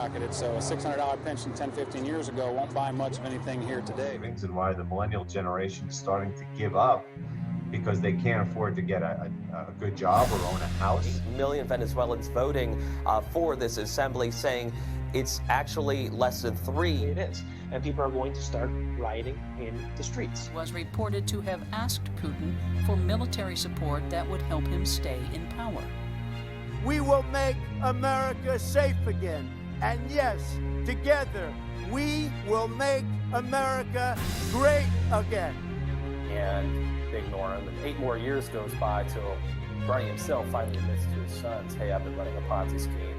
So a $600 pension 10, 15 years ago won't buy much of anything here today. And why the millennial generation is starting to give up because they can't afford to get a good job or own a house. 8 million Venezuelans voting for this assembly, saying it's actually less than 3. It is. And people are going to start rioting in the streets. Was reported to have asked Putin for military support that would help him stay in power. We will make America safe again. And yes, together, we will make America great again. And they ignore him. And 8 more years goes by till Bernie himself finally admits to his sons, hey, I've been running a Ponzi scheme.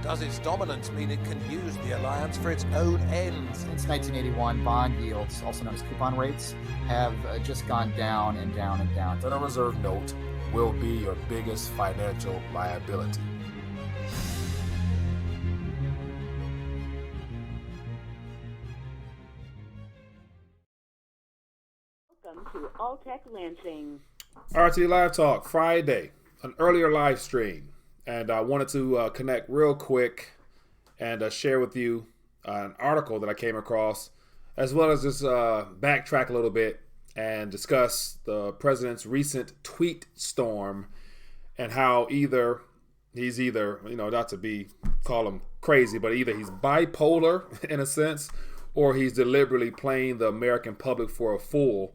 Does its dominance mean it can use the alliance for its own ends? Since 1981, bond yields, also known as coupon rates, have just gone down and down and down. The Federal Reserve note will be your biggest financial liability. Welcome to All Tech Lansing. RTD Live Talk Friday, an earlier live stream. And I wanted to connect real quick and share with you an article that I came across, as well as just backtrack a little bit and discuss the president's recent tweet storm and how he's either, not to call him crazy, but either he's bipolar in a sense, or he's deliberately playing the American public for a fool.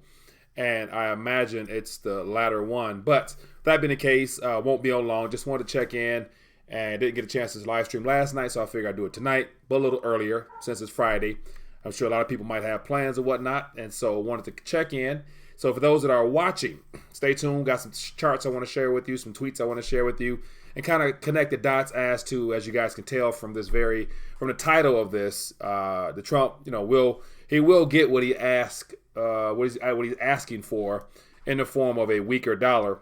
And I imagine it's the latter one. But that being the case, won't be on long. Just wanted to check in and didn't get a chance to live stream last night, so I figured I'd do it tonight, but a little earlier since it's Friday. I'm sure a lot of people might have plans or whatnot, and so wanted to check in. So for those that are watching, stay tuned. Got some charts I want to share with you, some tweets I want to share with you, and kind of connect the dots as to, as you guys can tell from the title of this, the Trump, will get what he asked. What he's asking for in the form of a weaker dollar.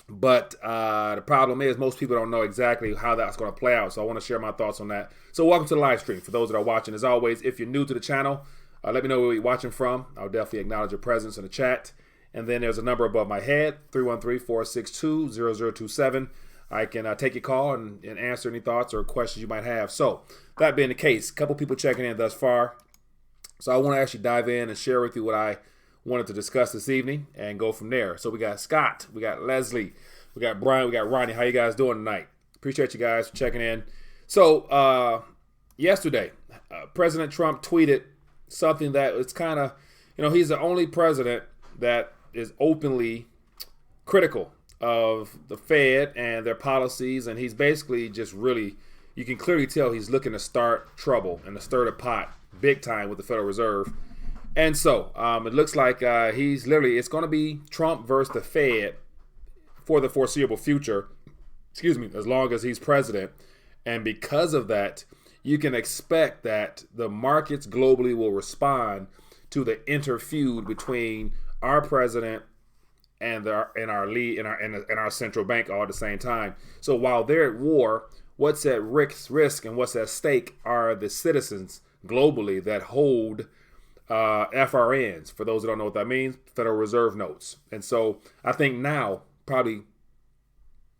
But the problem is most people don't know exactly how that's going to play out. So I want to share my thoughts on that. So welcome to the live stream. For those that are watching, as always, if you're new to the channel, let me know where you're watching from. I'll definitely acknowledge your presence in the chat. And then there's a number above my head, 313-462-0027. I can take your call and answer any thoughts or questions you might have. So that being the case, a couple people checking in thus far. So I want to actually dive in and share with you what I wanted to discuss this evening and go from there. So we got Scott, we got Leslie, we got Brian, we got Ronnie. How you guys doing tonight? Appreciate you guys for checking in. So yesterday, President Trump tweeted something that it's kind of, he's the only president that is openly critical of the Fed and their policies. And he's basically just really, you can clearly tell he's looking to start trouble and to stir the pot big time with the Federal Reserve. And so it looks like it's going to be Trump versus the Fed for the foreseeable future, as long as he's president. And because of that, you can expect that the markets globally will respond to the interfeud between our president and our central bank all at the same time. So while they're at war, what's at risk and what's at stake are the citizens globally that hold FRNs. For those that don't know what that means, Federal Reserve notes. And so I think now, probably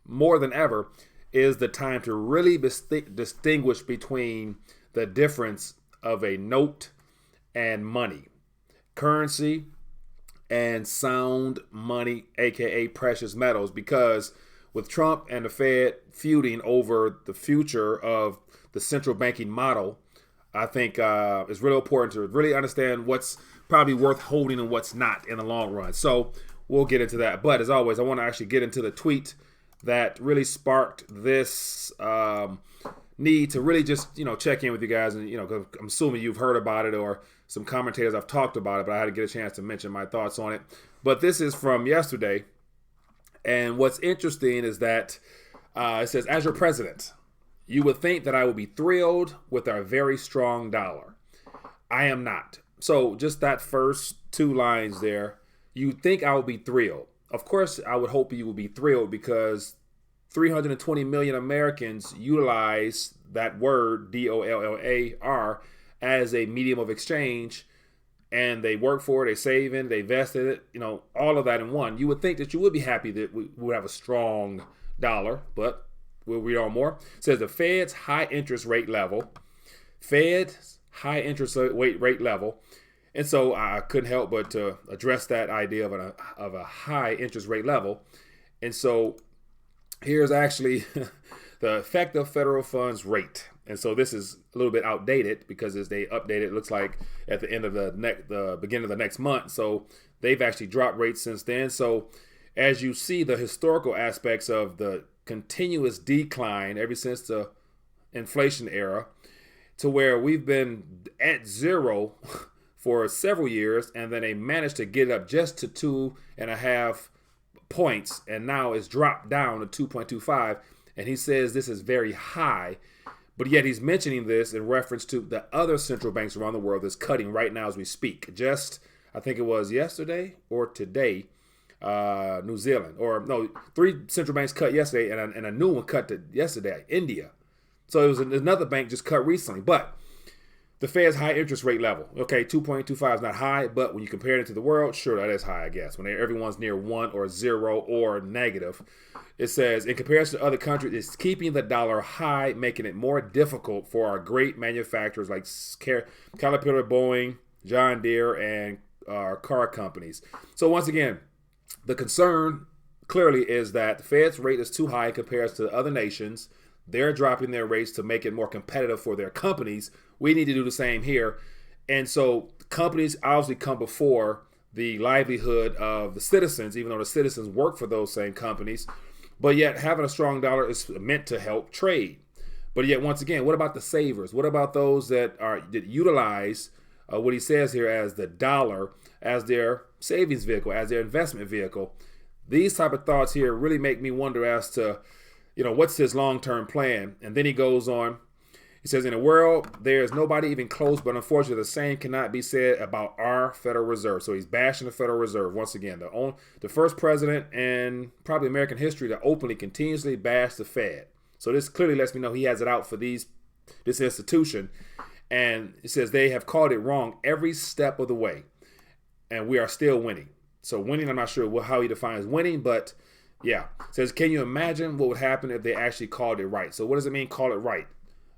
more than ever, is the time to really distinguish between the difference of a note and money, currency and sound money, aka precious metals, because with Trump and the Fed feuding over the future of the central banking model, I think it's really important to really understand what's probably worth holding and what's not in the long run. So we'll get into that. But as always, I want to actually get into the tweet that really sparked this need to really just, check in with you guys. And, cause I'm assuming you've heard about it or some commentators have talked about it, but I had to get a chance to mention my thoughts on it. But this is from yesterday. And what's interesting is that it says, as your president, you would think that I would be thrilled with our very strong dollar. I am not. So just that first two lines there, you think I would be thrilled. Of course, I would hope you would be thrilled because 320 million Americans utilize that word, DOLLAR, as a medium of exchange. And they work for it, they save in, they invest in it, all of that in one. You would think that you would be happy that we would have a strong dollar, but we'll read on more. It says the Fed's high interest rate level. Fed's high interest rate level. And so I couldn't help but to address that idea of a high interest rate level. And so here's actually the effective federal funds rate. And so this is a little bit outdated because as they update it, looks like at the end of the beginning of the next month. So they've actually dropped rates since then. So as you see the historical aspects of the continuous decline ever since the inflation era, to where we've been at zero for several years, and then they managed to get it up just to 2.5 points, and now it's dropped down to 2.25. And he says this is very high, but yet he's mentioning this in reference to the other central banks around the world that's cutting right now as we speak. Just, I think it was yesterday or today, New Zealand, or no, 3 central banks cut yesterday, and a new one cut yesterday, India. So it was another bank just cut recently, but the Fed's high interest rate level, okay, 2.25 is not high, but when you compare it to the world, sure, that is high, I guess. When everyone's near 1 or 0 or negative, it says, in comparison to other countries, it's keeping the dollar high, making it more difficult for our great manufacturers like Caterpillar, Boeing, John Deere, and our car companies. So once again, the concern clearly is that the Fed's rate is too high compared to other nations. They're dropping their rates to make it more competitive for their companies. We need to do the same here. And so companies obviously come before the livelihood of the citizens, even though the citizens work for those same companies. But yet having a strong dollar is meant to help trade. But yet, once again, what about the savers? What about those that utilize what he says here as the dollar as their savings vehicle, as their investment vehicle? These type of thoughts here really make me wonder as to, what's his long-term plan? And then he goes on. He says, in the world, there is nobody even close, but unfortunately, the same cannot be said about our Federal Reserve. So he's bashing the Federal Reserve once again. The first president in probably American history to openly, continuously bash the Fed. So this clearly lets me know he has it out for this institution. And it says they have called it wrong every step of the way. And we are still winning. So winning, I'm not sure how he defines winning, but yeah. It says, can you imagine what would happen if they actually called it right? So what does it mean, call it right?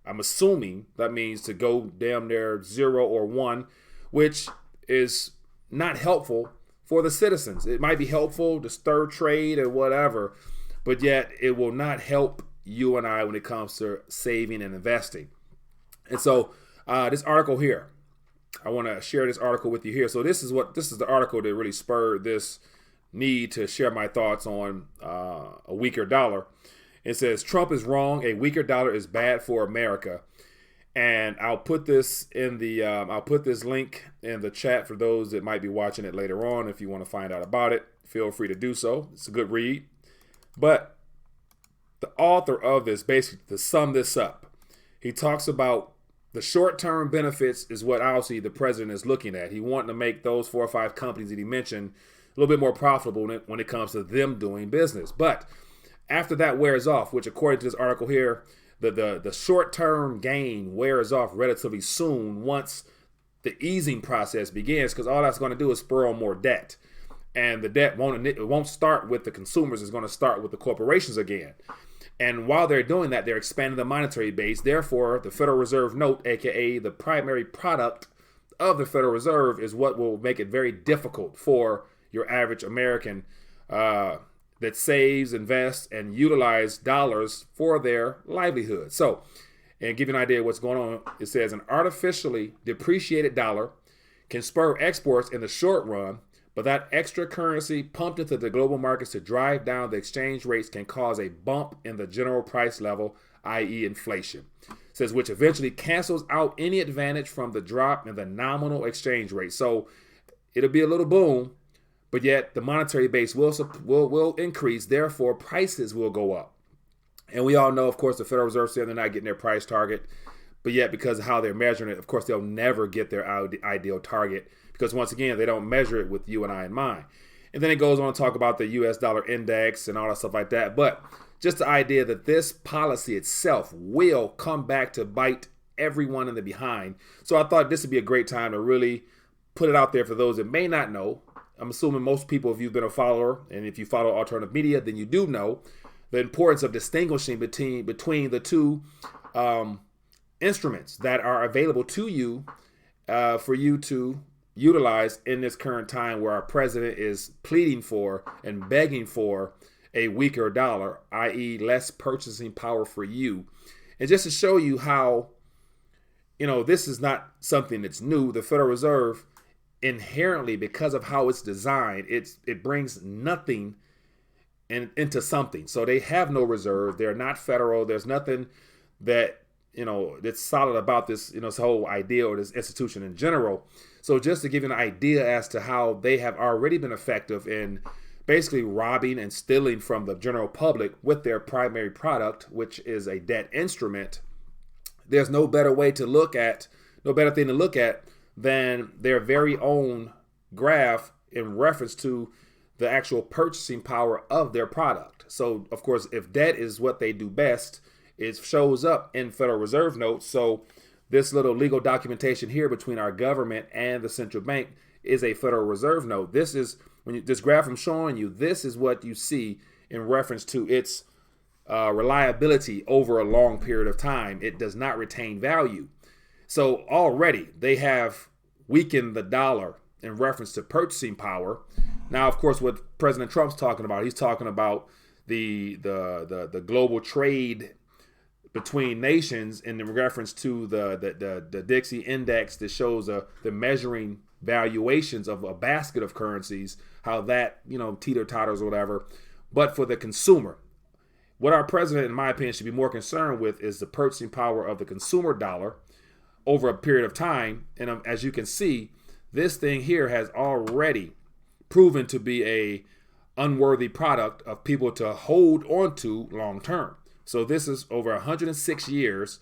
I'm assuming that means to go damn near 0 or 1, which is not helpful for the citizens. It might be helpful to stir trade or whatever, but yet it will not help you and I when it comes to saving and investing. And so this article here, I want to share this article with you here. So this is the article that really spurred this need to share my thoughts on a weaker dollar. It says, Trump is wrong. A weaker dollar is bad for America. And I'll put this in I'll put this link in the chat for those that might be watching it later on. If you want to find out about it, feel free to do so. It's a good read. But the author of this, basically to sum this up, he talks about the short-term benefits is what obviously the president is looking at. He wanting to make those 4 or 5 companies that he mentioned a little bit more profitable when it comes to them doing business. But after that wears off, which according to this article here, the short-term gain wears off relatively soon once the easing process begins, because all that's going to do is spur on more debt. And the debt won't start with the consumers. It's going to start with the corporations again. And while they're doing that, they're expanding the monetary base. Therefore, the Federal Reserve note, aka the primary product of the Federal Reserve, is what will make it very difficult for your average American that saves, invests, and utilize dollars for their livelihood. So, and give you an idea of what's going on, it says an artificially depreciated dollar can spur exports in the short run, but that extra currency pumped into the global markets to drive down the exchange rates can cause a bump in the general price level, i.e. inflation. It says which eventually cancels out any advantage from the drop in the nominal exchange rate. So it'll be a little boom, but yet the monetary base will increase. Therefore, prices will go up. And we all know, of course, the Federal Reserve said they're not getting their price target. But yet, because of how they're measuring it, of course, they'll never get their ideal target. Because once again, they don't measure it with you and I in mind. And then it goes on to talk about the US dollar index and all that stuff like that. But just the idea that this policy itself will come back to bite everyone in the behind. So I thought this would be a great time to really put it out there for those that may not know. I'm assuming most people, if you've been a follower and if you follow alternative media, then you do know the importance of distinguishing between the two instruments that are available to you for you to utilize in this current time where our president is pleading for and begging for a weaker dollar, i.e. less purchasing power for you. And just to show you how, this is not something that's new. The Federal Reserve inherently, because of how it's designed, it brings nothing into something. So they have no reserve. They're not federal. There's nothing that, that's solid about this, this whole idea or this institution in general. So just to give you an idea as to how they have already been effective in basically robbing and stealing from the general public with their primary product, which is a debt instrument, there's no better thing to look at than their very own graph in reference to the actual purchasing power of their product. So, of course, if debt is what they do best, it shows up in Federal Reserve notes. So this little legal documentation here between our government and the central bank is a Federal Reserve note. This is, this graph I'm showing you, this is what you see in reference to its reliability over a long period of time. It does not retain value. So already they have weakened the dollar in reference to purchasing power. Now, of course, what President Trump's talking about, he's talking about the global trade between nations in reference to the Dixie Index that shows the measuring valuations of a basket of currencies, how that, teeter-totters or whatever. But for the consumer, what our president, in my opinion, should be more concerned with is the purchasing power of the consumer dollar over a period of time. And as you can see, this thing here has already proven to be a unworthy product of people to hold on to long term. So this is over 106 years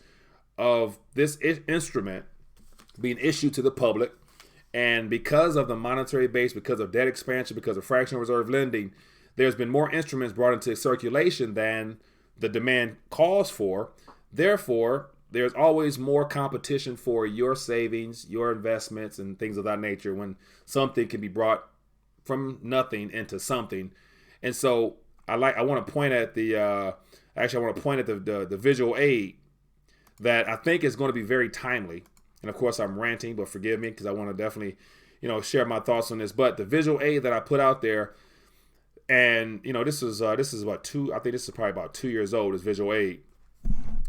of this instrument being issued to the public. And because of the monetary base, because of debt expansion, because of fractional reserve lending, there's been more instruments brought into circulation than the demand calls for. Therefore, there's always more competition for your savings, your investments, and things of that nature when something can be brought from nothing into something. And so I want to point at the visual aid that I think is going to be very timely. And of course, I'm ranting, but forgive me because I want to definitely, share my thoughts on this. But the visual aid that I put out there, and this is about probably about 2 years old. This visual aid,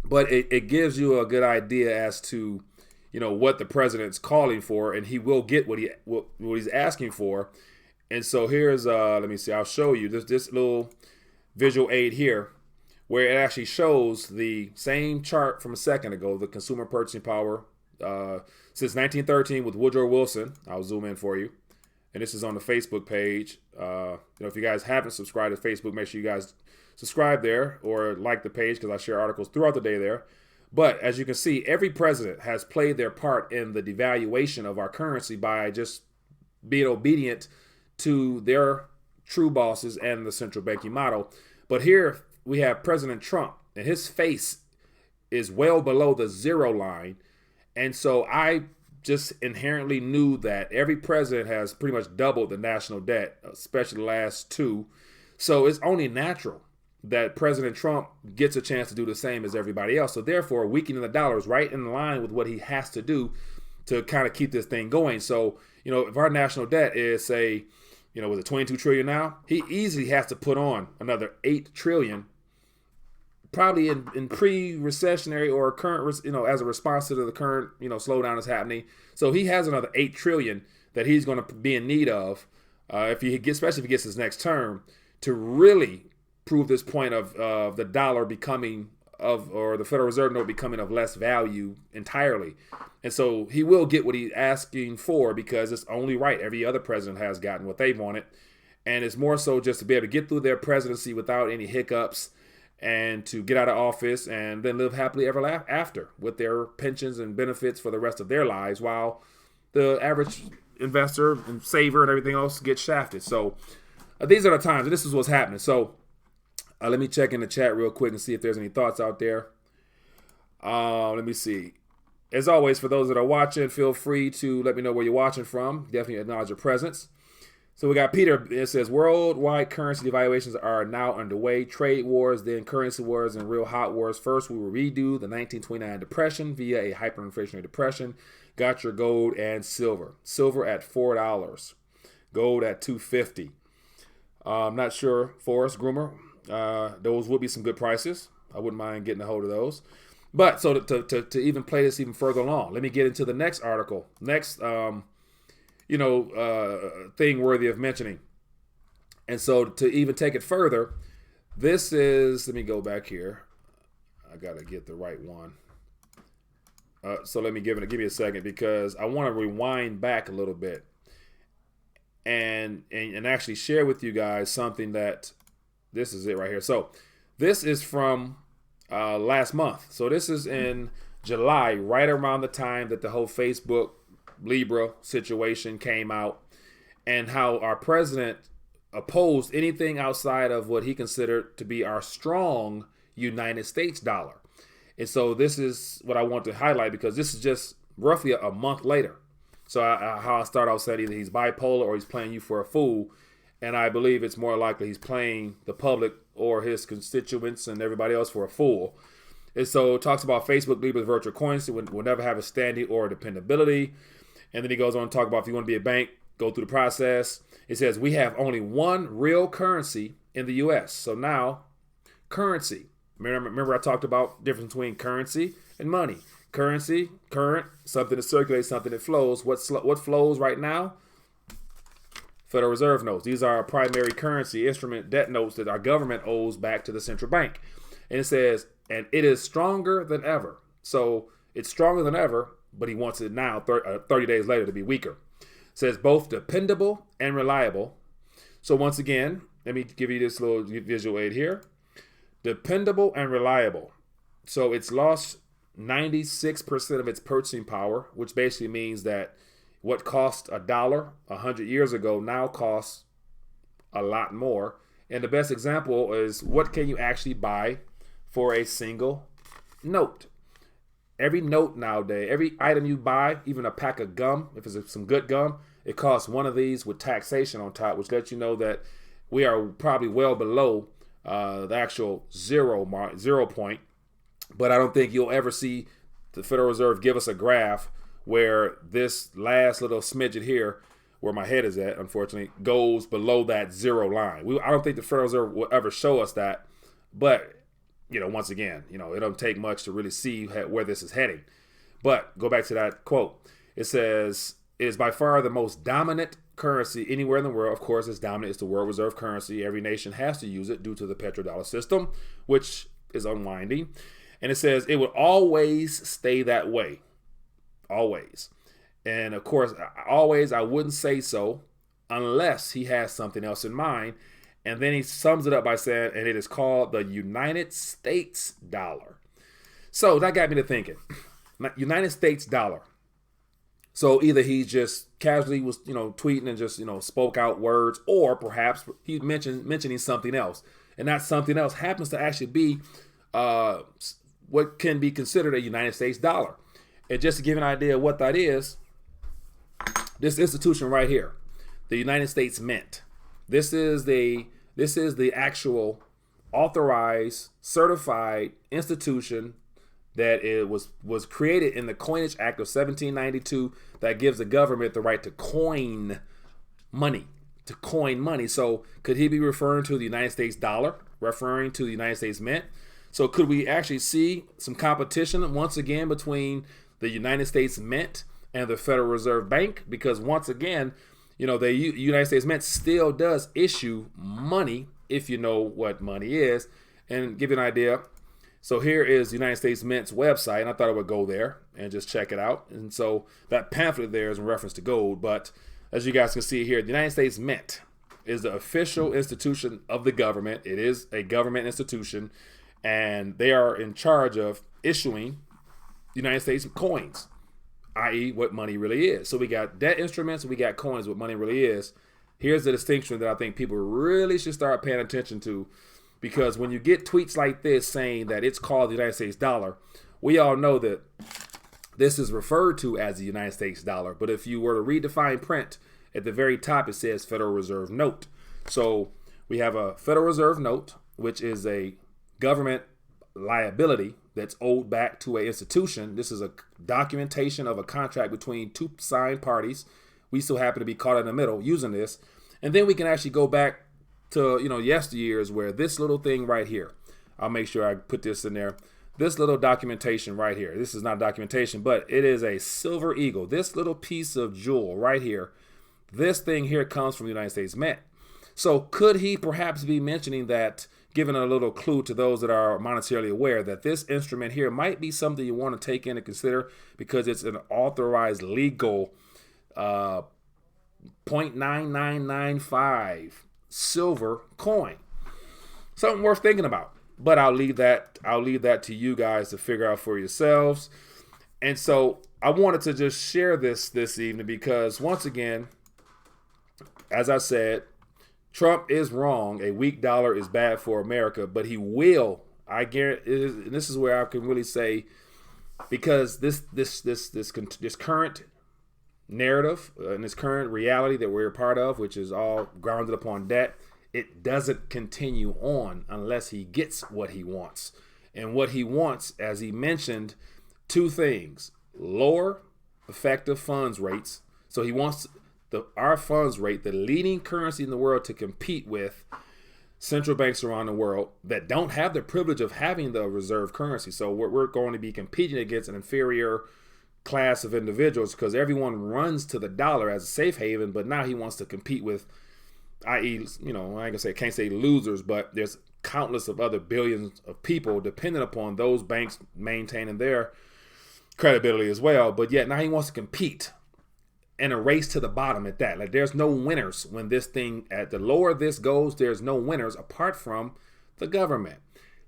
but it gives you a good idea as to what the president's calling for, and he will get what he's asking for. And so here's let me see. I'll show you this little visual aid here, where it actually shows the same chart from a second ago, the consumer purchasing power since 1913 with Woodrow Wilson. I'll zoom in for you. And this is on the Facebook page. If you guys haven't subscribed to Facebook, make sure you guys subscribe there or like the page because I share articles throughout the day there. But as you can see, every president has played their part in the devaluation of our currency by just being obedient to their true bosses and the central banking model. But here we have President Trump, and his face is well below the zero line. And so I just inherently knew that every president has pretty much doubled the national debt, especially the last two. So it's only natural that President Trump gets a chance to do the same as everybody else. So therefore, weakening the dollar is right in line with what he has to do to kind of keep this thing going. So, if our national debt is, say, was it 22 trillion now? He easily has to put on another 8 trillion, probably in pre-recessionary or current, as a response to the current, slowdown is happening. So he has another 8 trillion that he's going to be in need of, especially if he gets his next term, to really prove this point of the dollar becoming or the Federal Reserve note becoming of less value entirely. And so he will get what he's asking for because it's only right. Every other president has gotten what they wanted. And it's more so just to be able to get through their presidency without any hiccups and to get out of office and then live happily ever after with their pensions and benefits for the rest of their lives while the average investor and saver and everything else gets shafted. So these are the times, and this is what's happening. So let me check in the chat real quick and see if there's any thoughts out there. Let me see. As always, for those that are watching, feel free to let me know where you're watching from. Definitely acknowledge your presence. So we got Peter. It says worldwide currency devaluations are now underway. Trade wars, then currency wars, and real hot wars. First, we will redo the 1929 depression via a hyperinflationary depression. Got your gold and silver. Silver at $4. Gold at $2.50. I'm not sure, Forrest Groomer. Those would be some good prices. I wouldn't mind getting a hold of those. But so to even play this even further along, let me get into the next article. Next, thing worthy of mentioning. And so to even take it further, this is, let me go back here. I got to get the right one. So let me give me a second, because I want to rewind back a little bit and actually share with you guys something that, this is it right here. So this is from last month. So this is in July, right around the time that the whole Facebook Libra situation came out, and how our president opposed anything outside of what he considered to be our strong United States dollar. And so this is what I want to highlight, because this is just roughly a month later. So how I start out saying either he's bipolar or he's playing you for a fool. And I believe it's more likely he's playing the public or his constituents and everybody else for a fool. And so it talks about Facebook Libra's virtual currency will never have a standing or dependability. And then he goes on to talk about, if you want to be a bank, go through the process. It says we have only one real currency in the U.S. So now, currency. Remember I talked about the difference between currency and money. Currency, current, something that circulates, something that flows. What flows right now? Federal Reserve notes. These are our primary currency instrument debt notes that our government owes back to the central bank. And it says, and it is stronger than ever. So it's stronger than ever, but he wants it now, 30 days later, to be weaker. It says both dependable and reliable. So once again, let me give you this little visual aid here. Dependable and reliable. So it's lost 96% of its purchasing power, which basically means that what cost $1 100 years ago now costs a lot more. And the best example is, what can you actually buy for a single note? Every note nowadays, every item you buy, even a pack of gum, if it's some good gum, it costs one of these with taxation on top, which lets you know that we are probably well below the actual zero point. But I don't think you'll ever see the Federal Reserve give us a graph where this last little smidget here, where my head is at, unfortunately, goes below that zero line. I don't think the Federal Reserve will ever show us that. But, once again, it don't take much to really see where this is heading. But go back to that quote. It says, it is by far the most dominant currency anywhere in the world. Of course, it's dominant. It's the world reserve currency. Every nation has to use it due to the petrodollar system, which is unwinding. And it says it will always stay that way. Always. And of course, always, I wouldn't say so unless he has something else in mind. And then he sums it up by saying, and it is called the United States dollar. So that got me to thinking, United States dollar. So either he just casually was, tweeting and just, spoke out words, or perhaps he's mentioning something else. And that something else happens to actually be what can be considered a United States dollar. And just to give an idea of what that is, this institution right here, the United States Mint. This is the actual authorized, certified institution that it was created in the Coinage Act of 1792 that gives the government the right to coin money. So could he be referring to the United States dollar, referring to the United States Mint? So could we actually see some competition once again between the United States Mint and the Federal Reserve Bank? Because once again, the United States Mint still does issue money, if you know what money is. And give you an idea, so here is the United States Mint's website, and I thought I would go there and just check it out. And so that pamphlet there is in reference to gold, but as you guys can see here, the United States Mint is the official institution of the government. It is a government institution, and they are in charge of issuing United States coins, i.e. what money really is. So we got debt instruments, we got coins, what money really is. Here's the distinction that I think people really should start paying attention to, because when you get tweets like this saying that it's called the United States dollar, we all know that this is referred to as the United States dollar. But if you were to read the fine print, at the very top it says Federal Reserve note. So we have a Federal Reserve note, which is a government liability that's owed back to an institution. This is a documentation of a contract between two signed parties. We still happen to be caught in the middle using this. And then we can actually go back to, yesteryears where this little thing right here, I'll make sure I put this in there. This little documentation right here, this is not documentation, but it is a silver eagle. This little piece of jewel right here, this thing here comes from the United States Mint. So could he perhaps be mentioning that, giving a little clue to those that are monetarily aware, that this instrument here might be something you want to take in and consider because it's an authorized legal 0.9995 silver coin. Something worth thinking about. But I'll leave that to you guys to figure out for yourselves. And so I wanted to just share this evening because, once again, as I said, Trump is wrong. A weak dollar is bad for America, but he will. I guarantee. And this is where I can really say, because this current narrative and this current reality that we're a part of, which is all grounded upon debt, it doesn't continue on unless he gets what he wants. And what he wants, as he mentioned, two things: lower effective funds rates. So he wants our funds rate, the leading currency in the world, to compete with central banks around the world that don't have the privilege of having the reserve currency. So we're going to be competing against an inferior class of individuals because everyone runs to the dollar as a safe haven, but now he wants to compete with, i.e., I can't say losers, but there's countless of other billions of people dependent upon those banks maintaining their credibility as well. But yet now he wants to compete in a race to the bottom at that. Like, there's no winners when this thing, at the lower this goes, there's no winners apart from the government.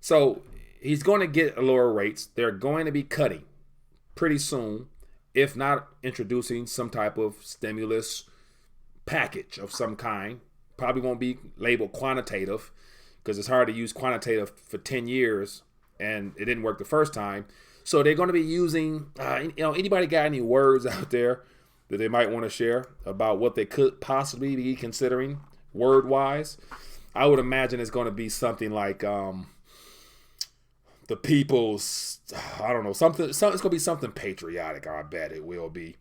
So he's going to get lower rates. They're going to be cutting pretty soon, if not introducing some type of stimulus package of some kind. Probably won't be labeled quantitative because it's hard to use quantitative for 10 years and it didn't work the first time. So they're going to be using, anybody got any words out there that they might want to share about what they could possibly be considering word-wise? I would imagine it's going to be something like the people's, I don't know, something. It's going to be something patriotic. I bet it will be.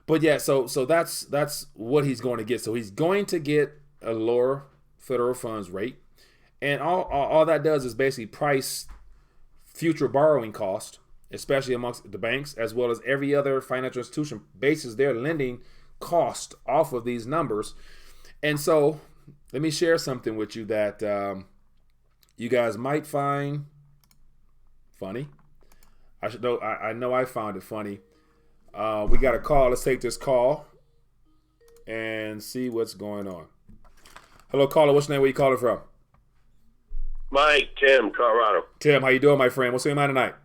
But yeah, so that's what he's going to get. So he's going to get a lower federal funds rate, and all that does is basically price future borrowing cost, especially amongst the banks, as well as every other financial institution, bases their lending cost off of these numbers. And so let me share something with you that you guys might find funny. I know I found it funny. We got a call. Let's take this call and see what's going on. Hello, caller. What's your name? Where you calling from? Mike, Tim, Colorado. Tim, how you doing, my friend? What's your mind tonight?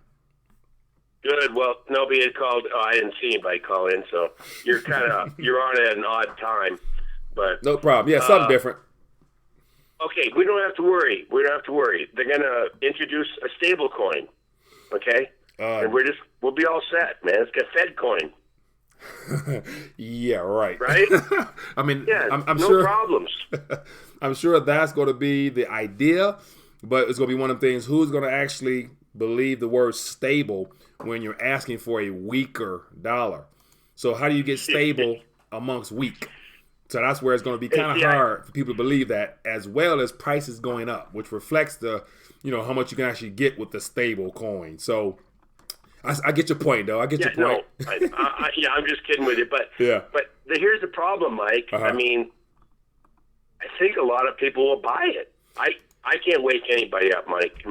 Good. Well, nobody had called. I didn't see anybody call in, so you're you're on at an odd time. But no problem. Yeah, something different. Okay, we don't have to worry. They're gonna introduce a stable coin. Okay, and we'll be all set, man. It's got Fed coin. Yeah, right. Right? I mean, yeah, I'm no sure problems. I'm sure that's going to be the idea, but it's going to be one of the things. Who's going to actually believe the word stable when you're asking for a weaker dollar? So how do you get stable amongst weak? So that's where it's going to be kind of hard for people to believe that, as well as prices going up, which reflects the, how much you can actually get with the stable coin. So I get your point, though. I get your point. No, I'm just kidding with you. But yeah. But here's the problem, Mike. Uh-huh. I mean, I think a lot of people will buy it. I can't wake anybody up, Mike.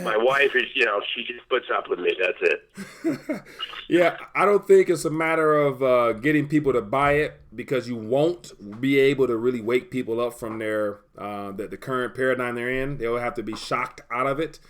My wife is, she just puts up with me. That's it. Yeah, I don't think it's a matter of getting people to buy it, because you won't be able to really wake people up from their the current paradigm they're in. They'll have to be shocked out of it.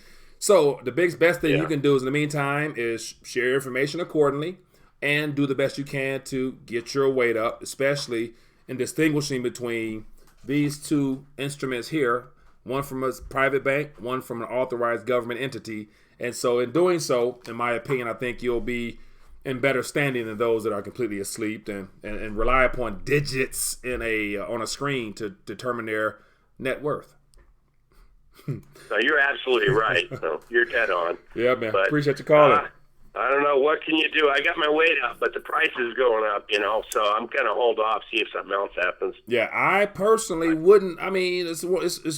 So the best thing you can do is, in the meantime, is share information accordingly and do the best you can to get your weight up, especially in distinguishing between these two instruments here, one from a private bank, one from an authorized government entity. And so in doing so, in my opinion, I think you'll be in better standing than those that are completely asleep and rely upon digits on a screen to determine their net worth. No, you're absolutely right. No, you're dead on. Yeah, man. But, appreciate you calling. I don't know. What can you do? I got my weight up, but the price is going up, so I'm going to hold off, see if something else happens. Yeah, I personally wouldn't. I mean, it's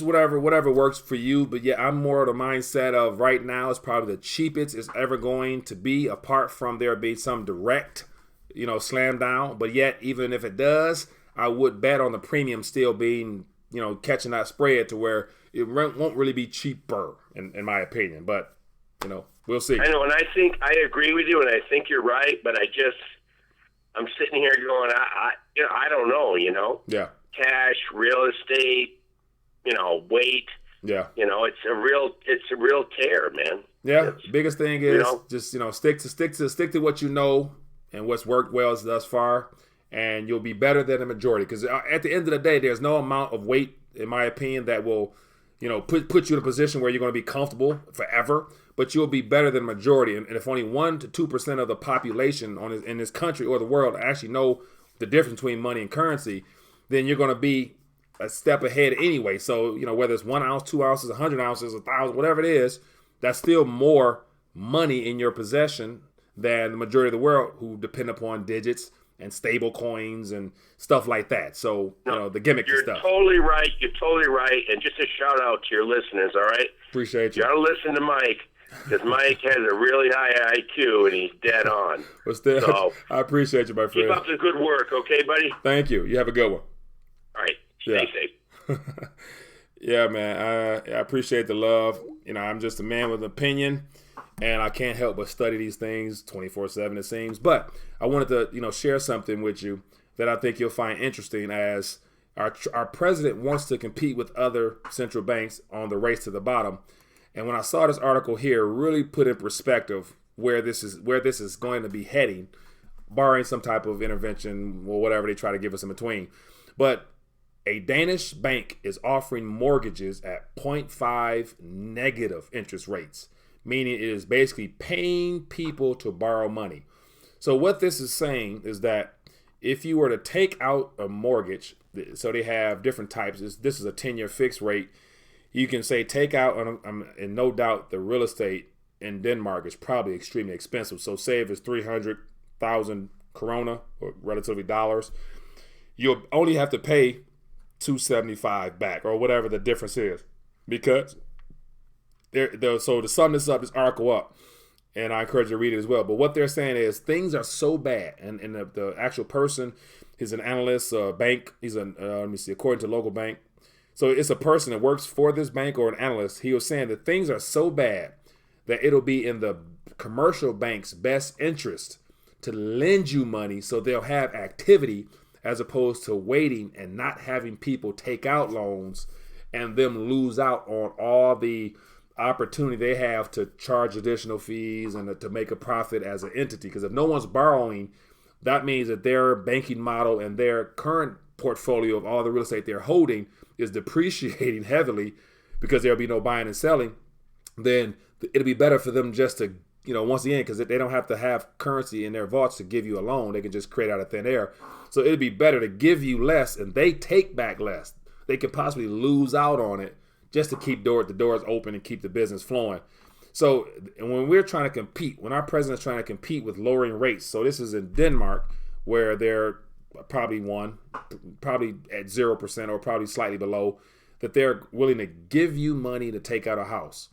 whatever works for you. But yeah, I'm more of the mindset of right now it's probably the cheapest it's ever going to be, apart from there being some direct, slam down. But yet, even if it does, I would bet on the premium still being, catching that spread to where it won't really be cheaper, in my opinion. But, we'll see. I know, and I agree with you, and I think you're right, but I'm sitting here going, I don't know, Yeah. Cash, real estate, weight. Yeah. It's a real tear, man. Yeah. Biggest thing is just, stick to what you know and what's worked well thus far, and you'll be better than the majority. Because at the end of the day, there's no amount of weight, in my opinion, that will, put you in a position where you're going to be comfortable forever. But you'll be better than the majority. And if only 1 to 2% of the population in this country or the world actually know the difference between money and currency, then you're going to be a step ahead anyway. So, whether it's 1 ounce, 2 ounces, 100 ounces, 1,000, whatever it is, that's still more money in your possession than the majority of the world who depend upon digits and stable coins and stuff like that. So, the gimmicky stuff. You're totally right. You're totally right. And just a shout out to your listeners, all right? Appreciate you. You got to listen to Mike. Because Mike has a really high IQ and he's dead on. But still, so, I appreciate you, my friend. Keep up the good work, okay, buddy? Thank you. You have a good one. All right. Stay safe. Yeah, man. I appreciate the love. I'm just a man with an opinion, and I can't help but study these things 24/7, it seems. But I wanted to, share something with you that I think you'll find interesting, as our president wants to compete with other central banks on the race to the bottom. And when I saw this article here, really put in perspective where this is going to be heading, barring some type of intervention or whatever they try to give us in between. But a Danish bank is offering mortgages at 0.5 negative interest rates, meaning it is basically paying people to borrow money. So what this is saying is that if you were to take out a mortgage, so they have different types. This is a 10-year fixed rate. You can say take out, and no doubt the real estate in Denmark is probably extremely expensive. So say if it's 300,000 krona, or relatively dollars, you'll only have to pay 275 back, or whatever the difference is. Because so to sum this up, this article up, and I encourage you to read it as well. But what they're saying is things are so bad, and the actual person is an analyst, bank. He's let me see, according to local bank. So it's a person that works for this bank or an analyst. He was saying that things are so bad that it'll be in the commercial bank's best interest to lend you money so they'll have activity, as opposed to waiting and not having people take out loans and them lose out on all the opportunity they have to charge additional fees and to make a profit as an entity. Because if no one's borrowing, that means that their banking model and their current portfolio of all the real estate they're holding is depreciating heavily because there'll be no buying and selling. Then it'll be better for them just to, once again, because they don't have to have currency in their vaults to give you a loan. They can just create out of thin air. So it'd be better to give you less and they take back less. They could possibly lose out on it just to keep the doors open and keep the business flowing. So when we're trying to compete, when our president's trying to compete with lowering rates, so this is in Denmark, where they're probably at 0% or probably slightly below, that they're willing to give you money to take out a house.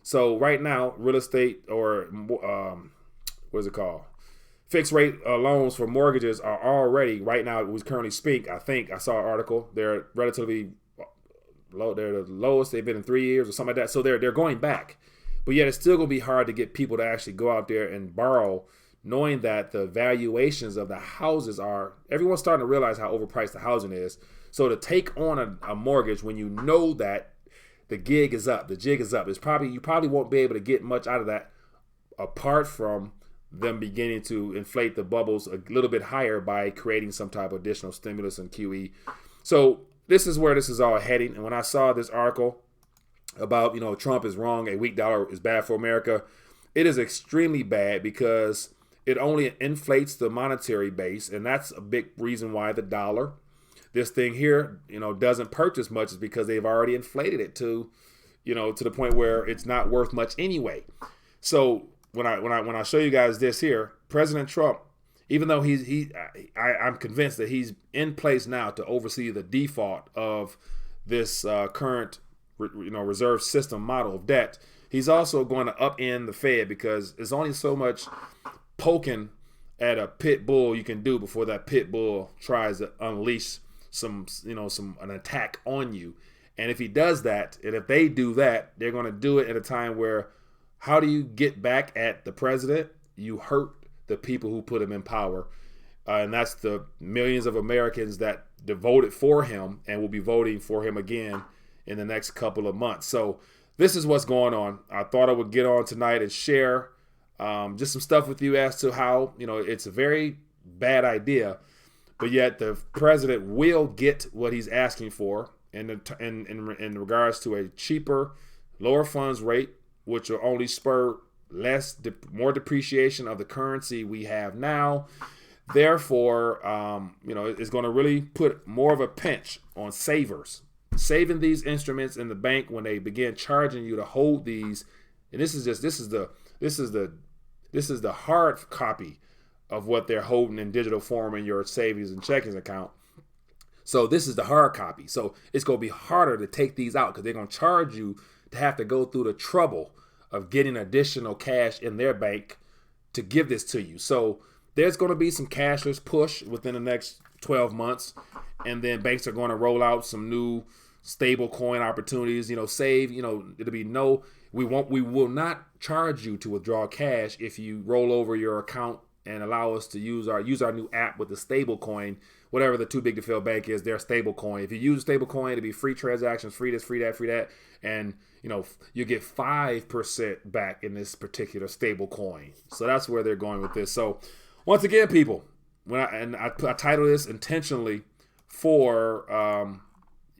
So right now, real estate or what's it called? Fixed rate loans for mortgages are already, right now, we currently speak, I think I saw an article, they're relatively low. They're the lowest they've been in 3 years or something like that. So they're going back. But yet it's still going to be hard to get people to actually go out there and borrow, knowing that the valuations of the houses everyone's starting to realize how overpriced the housing is. So to take on a mortgage when you know that the jig is up, you probably won't be able to get much out of that, apart from them beginning to inflate the bubbles a little bit higher by creating some type of additional stimulus and QE. So this is where this is all heading. And when I saw this article about, Trump is wrong, a weak dollar is bad for America, it is extremely bad, because it only inflates the monetary base, and that's a big reason why the dollar, this thing here, doesn't purchase much, is because they've already inflated it to, to the point where it's not worth much anyway. So when I show you guys this here, President Trump, even though I'm convinced that he's in place now to oversee the default of this current reserve system model of debt, he's also going to upend the Fed, because there's only so much poking at a pit bull you can do before that pit bull tries to unleash an attack on you. And if he does that, and if they do that, they're going to do it at a time where, how do you get back at the president? You hurt the people who put him in power. And that's the millions of Americans that voted for him and will be voting for him again in the next couple of months. So this is what's going on. I thought I would get on tonight and share just some stuff with you as to how, it's a very bad idea, but yet the president will get what he's asking for in regards to a cheaper, lower funds rate, which will only spur more depreciation of the currency we have now. Therefore, it's going to really put more of a pinch on savers. Saving these instruments in the bank when they begin charging you to hold these, and this is the hard copy of what they're holding in digital form in your savings and checkings account. So this is the hard copy. So it's going to be harder to take these out, because they're going to charge you to have to go through the trouble of getting additional cash in their bank to give this to you. So there's going to be some cashless push within the next 12 months, and then banks are going to roll out some new stable coin opportunities. It'll be we will not charge you to withdraw cash if you roll over your account and allow us to use our new app with the stable coin, whatever the too big to fail bank is, their stable coin. If you use a stable coin, it'll be free transactions, free this, free that, free that, and you get 5% back in this particular stable coin. So that's where they're going with this. So once again, people, I title this intentionally for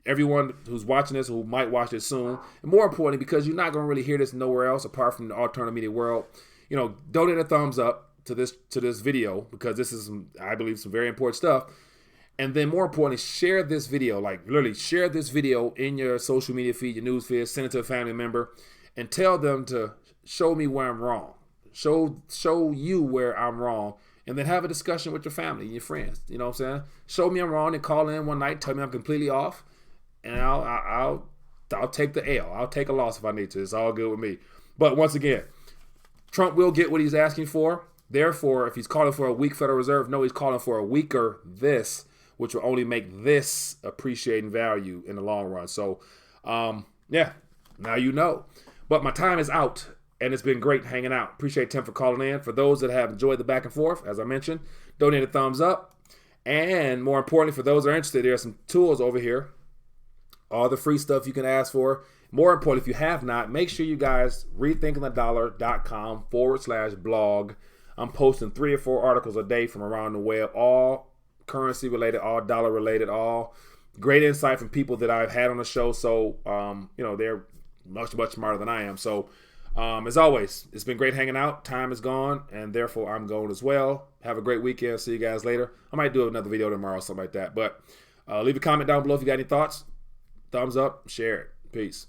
everyone who's watching this, who might watch this soon, and more importantly, because you're not going to really hear this nowhere else apart from the alternative media world. Donate a thumbs up to this video, because this is, I believe, some very important stuff. And then more importantly, share this video, like literally share this video in your social media feed, your news feed, send it to a family member, and tell them to show me where I'm wrong. Show you where I'm wrong, and then have a discussion with your family and your friends. You know what I'm saying? Show me I'm wrong, and call in one night, tell me I'm completely off, and I'll take the L. I'll take a loss if I need to. It's all good with me. But once again, Trump will get what he's asking for. Therefore, if he's calling for a weak Federal Reserve, no, he's calling for a weaker this, which will only make this appreciate in value in the long run. So, yeah, now you know. But my time is out, and it's been great hanging out. Appreciate Tim for calling in. For those that have enjoyed the back and forth, as I mentioned, donate a thumbs up. And more importantly, for those that are interested, there are some tools over here. All the free stuff you can ask for. More important, if you have not, make sure you guys rethinkingthedollar.com/blog. I'm posting 3 or 4 articles a day from around the web, all currency related, all dollar related, all great insight from people that I've had on the show. So, they're much, much smarter than I am. So, as always, it's been great hanging out. Time is gone, and therefore I'm going as well. Have a great weekend. See you guys later. I might do another video tomorrow, something like that. But leave a comment down below if you got any thoughts. Thumbs up, share it. Peace.